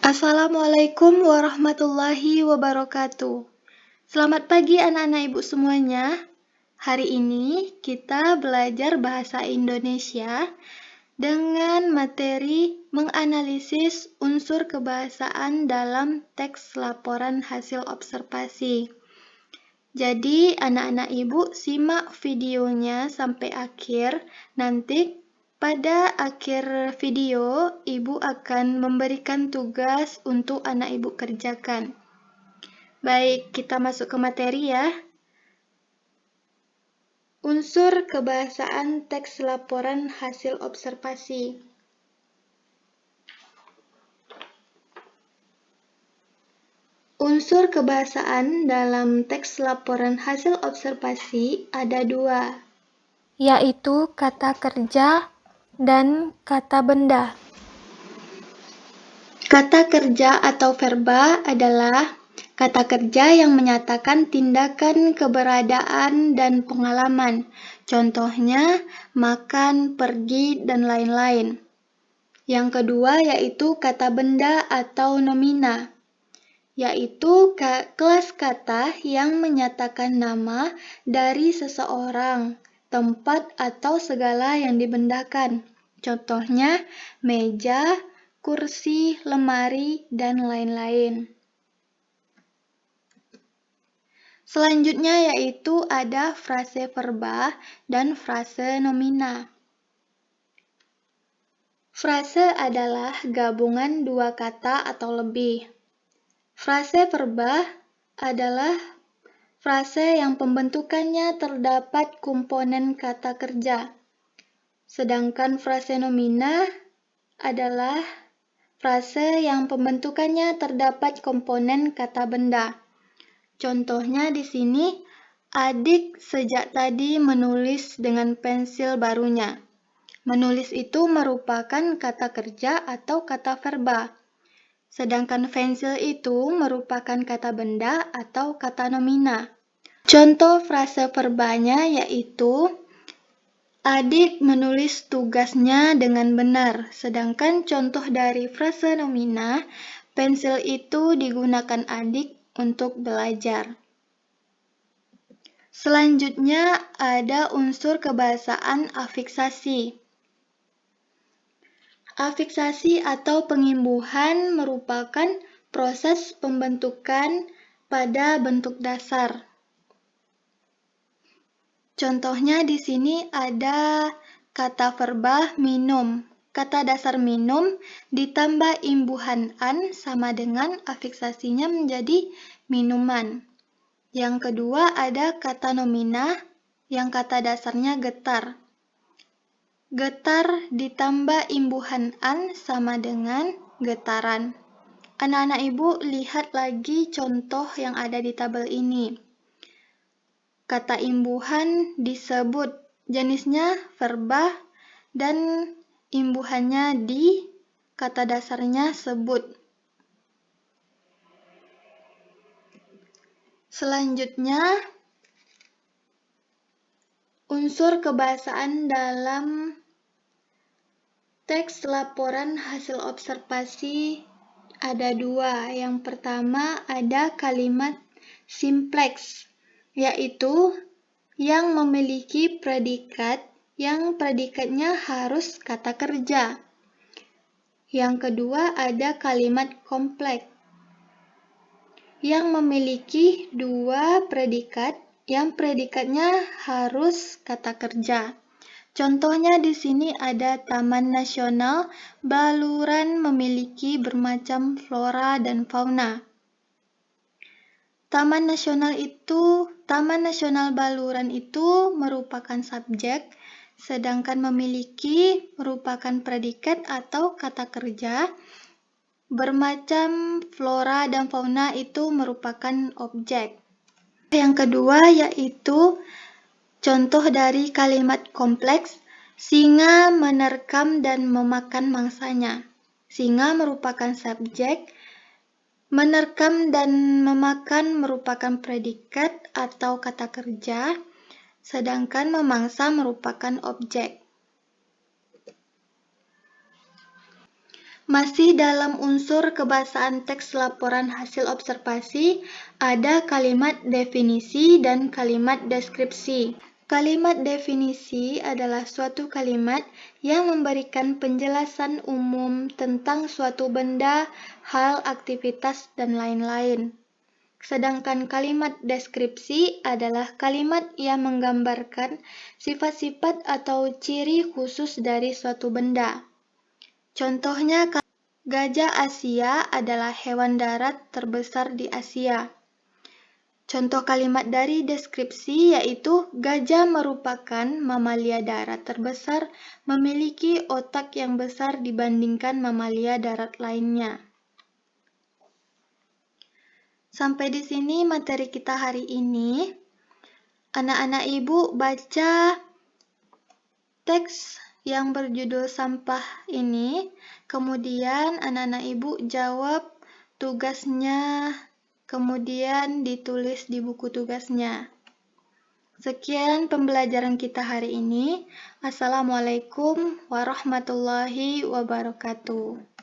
Assalamualaikum warahmatullahi wabarakatuh. Selamat pagi anak-anak ibu semuanya. Hari ini kita belajar bahasa Indonesia dengan materi menganalisis unsur kebahasaan dalam teks laporan hasil observasi. Jadi anak-anak ibu simak videonya sampai akhir. Nanti pada akhir video, ibu akan memberikan tugas untuk anak ibu kerjakan. Baik, kita masuk ke materi ya. Unsur kebahasaan teks laporan hasil observasi. Unsur kebahasaan dalam teks laporan hasil observasi ada dua, yaitu kata kerja dan kata benda. Kata kerja atau verba adalah kata kerja yang menyatakan tindakan, keberadaan, dan pengalaman. Contohnya, makan, pergi, dan lain-lain. Yang kedua yaitu kata benda atau nomina, yaitu kelas kata yang menyatakan nama dari seseorang, tempat, atau segala yang dibendakan. Contohnya, meja, kursi, lemari, dan lain-lain. Selanjutnya yaitu ada frase verba dan frase nomina. Frase adalah gabungan dua kata atau lebih. Frase verba adalah frase yang pembentukannya terdapat komponen kata kerja. Sedangkan frase nomina adalah frase yang pembentukannya terdapat komponen kata benda. Contohnya di sini, adik sejak tadi menulis dengan pensil barunya. Menulis itu merupakan kata kerja atau kata verba. Sedangkan pensil itu merupakan kata benda atau kata nomina. Contoh frase verbanya yaitu, adik menulis tugasnya dengan benar. Sedangkan contoh dari frase nomina, pensil itu digunakan adik untuk belajar. Selanjutnya ada unsur kebahasaan afiksasi. Afiksasi atau pengimbuhan merupakan proses pembentukan pada bentuk dasar. Contohnya di sini ada kata verba minum. Kata dasar minum ditambah imbuhan an sama dengan afiksasinya menjadi minuman. Yang kedua ada kata nomina yang kata dasarnya getar. Getar ditambah imbuhan an sama dengan getaran. Anak-anak ibu lihat lagi contoh yang ada di tabel ini. Kata imbuhan disebut jenisnya verba dan imbuhannya di, kata dasarnya sebut. Selanjutnya, unsur kebahasaan dalam teks laporan hasil observasi ada dua. Yang pertama ada kalimat simpleks, yaitu yang memiliki predikat yang predikatnya harus kata kerja. Yang kedua ada kalimat kompleks, yang memiliki dua predikat yang predikatnya harus kata kerja. Contohnya di sini ada Taman Nasional Baluran memiliki bermacam flora dan fauna. Taman Nasional Baluran itu merupakan subjek, sedangkan memiliki merupakan predikat atau kata kerja. Bermacam flora dan fauna itu merupakan objek. Yang kedua yaitu contoh dari kalimat kompleks, singa menerkam dan memakan mangsanya. Singa merupakan subjek, menerkam dan memakan merupakan predikat atau kata kerja, sedangkan memangsa merupakan objek. Masih dalam unsur kebahasaan teks laporan hasil observasi, ada kalimat definisi dan kalimat deskripsi. Kalimat definisi adalah suatu kalimat yang memberikan penjelasan umum tentang suatu benda, hal, aktivitas, dan lain-lain. Sedangkan kalimat deskripsi adalah kalimat yang menggambarkan sifat-sifat atau ciri khusus dari suatu benda. Contohnya, gajah Asia adalah hewan darat terbesar di Asia. Contoh kalimat dari deskripsi yaitu gajah merupakan mamalia darat terbesar, memiliki otak yang besar dibandingkan mamalia darat lainnya. Sampai di sini materi kita hari ini. Anak-anak ibu baca teks yang berjudul sampah ini, kemudian anak-anak ibu jawab tugasnya, kemudian ditulis di buku tugasnya. Sekian pembelajaran kita hari ini. Assalamualaikum warahmatullahi wabarakatuh.